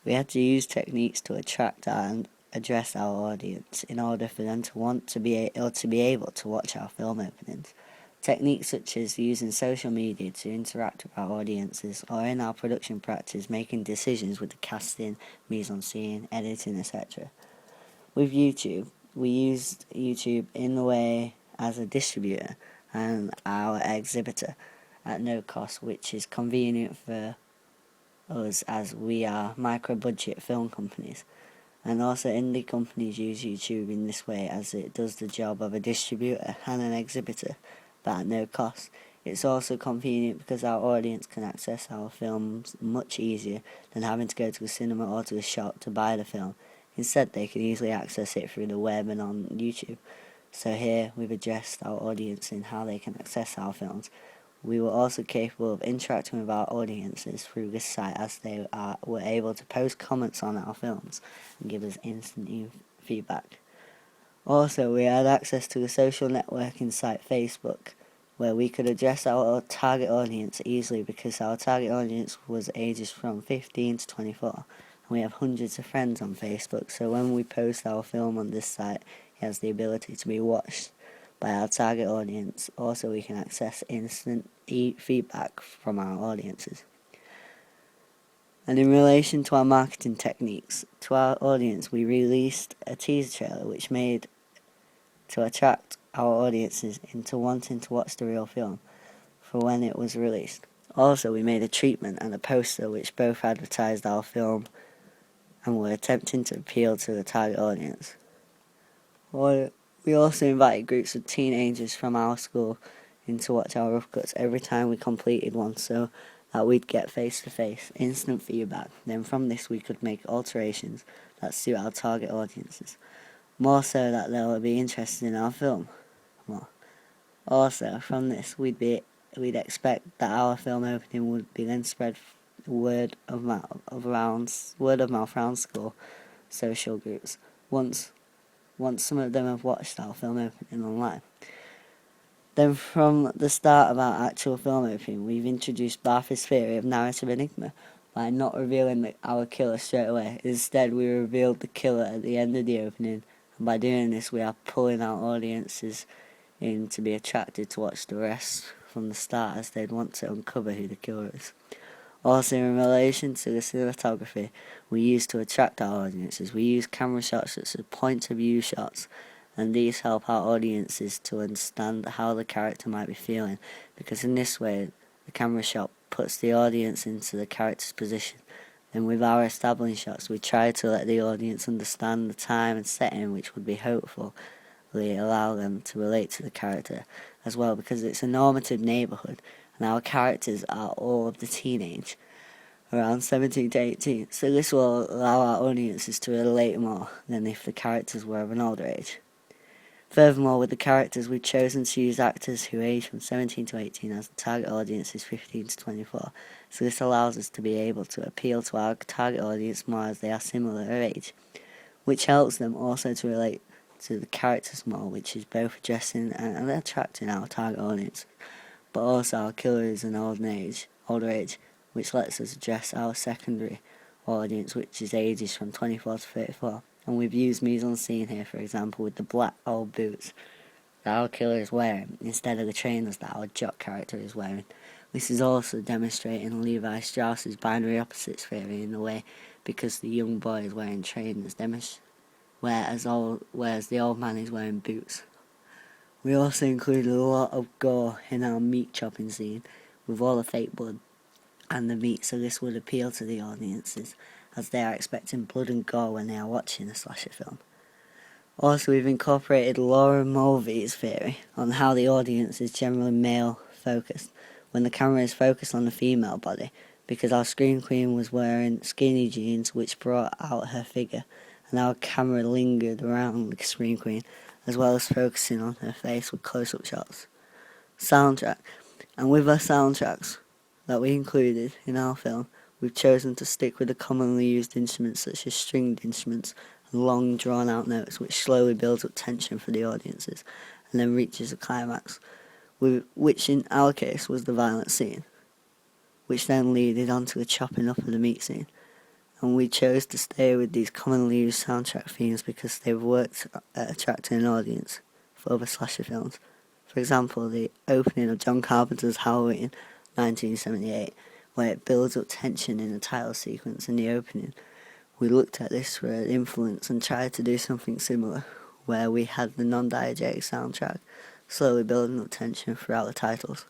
We had to use techniques to attract and address our audience in order for them to want to be able to watch our film openings. Techniques such as using social media to interact with our audiences, or in our production practice making decisions with the casting, mise-en-scene, editing, etc. With YouTube, we used YouTube in the way as a distributor and our exhibitor at no cost, which is convenient for us as we are micro-budget film companies. And also indie companies use YouTube in this way as it does the job of a distributor and an exhibitor, but at no cost. It's also convenient because our audience can access our films much easier than having to go to a cinema or to a shop to buy the film. Instead, they can easily access it through the web and on YouTube. So here we've addressed our audience in how they can access our films. We were also capable of interacting with our audiences through this site as they were able to post comments on our films and give us instant feedback. Also, we had access to the social networking site Facebook, where we could address our target audience easily because our target audience was ages from 15 to 24. And we have hundreds of friends on Facebook, so when we post our film on this site, it has the ability to be watched by our target audience. Also, we can access instant feedback from our audiences. And in relation to our marketing techniques, to our audience, we released a teaser trailer which made to attract our audiences into wanting to watch the real film for when it was released. Also, we made a treatment and a poster which both advertised our film and were attempting to appeal to the target audience. We also invited groups of teenagers from our school in to watch our rough cuts every time we completed one, so that we'd get face-to-face, instant feedback. Then from this we could make alterations that suit our target audiences, more so that they'll be interested in our film more. Also, from this we'd expect that our film opening would be then spread word of mouth around school social groups once some of them have watched our film opening online. Then from the start of our actual film opening, we've introduced Barthes' theory of narrative enigma by not revealing our killer straight away. Instead, we revealed the killer at the end of the opening, and by doing this we are pulling our audiences in to be attracted to watch the rest from the start, as they'd want to uncover who the killer is. Also, in relation to the cinematography we use to attract our audiences, we use camera shots such as point of view shots, and these help our audiences to understand how the character might be feeling, because in this way the camera shot puts the audience into the character's position. Then with our establishing shots we try to let the audience understand the time and setting, which would be hopefully allow them to relate to the character as well, because it's a normative neighbourhood and our characters are all of the teenage, around 17 to 18, so this will allow our audiences to relate more than if the characters were of an older age. Furthermore, with the characters, we've chosen to use actors who age from 17 to 18 as the target audience is 15 to 24, so this allows us to be able to appeal to our target audience more as they are similar age, which helps them also to relate to the characters more, which is both addressing and attracting our target audience, but also our killer is an older age, which lets us address our secondary audience, which is ages from 24 to 34. And we've used mise-en-scene here, for example, with the black old boots that our killer is wearing, instead of the trainers that our jock character is wearing. This is also demonstrating Levi Strauss's binary opposites theory in a way, because the young boy is wearing trainers, whereas the old man is wearing boots. We also included a lot of gore in our meat chopping scene, with all the fake blood and the meat, so this would appeal to the audiences, as they are expecting blood and gore when they are watching a slasher film. Also, we've incorporated Laura Mulvey's theory on how the audience is generally male-focused when the camera is focused on the female body, because our scream queen was wearing skinny jeans which brought out her figure, and our camera lingered around the scream queen, as well as focusing on her face with close-up shots. Soundtrack. And with our soundtracks that we included in our film, we've chosen to stick with the commonly used instruments such as stringed instruments and long drawn-out notes, which slowly builds up tension for the audiences and then reaches a climax, which in our case was the violent scene, which then leaded on to the chopping up of the meat scene. And we chose to stay with these commonly used soundtrack themes because they've worked at attracting an audience for other slasher films. For example, the opening of John Carpenter's Halloween 1978, where it builds up tension in the title sequence in the opening. We looked at this for an influence and tried to do something similar, where we had the non-diegetic soundtrack slowly building up tension throughout the titles.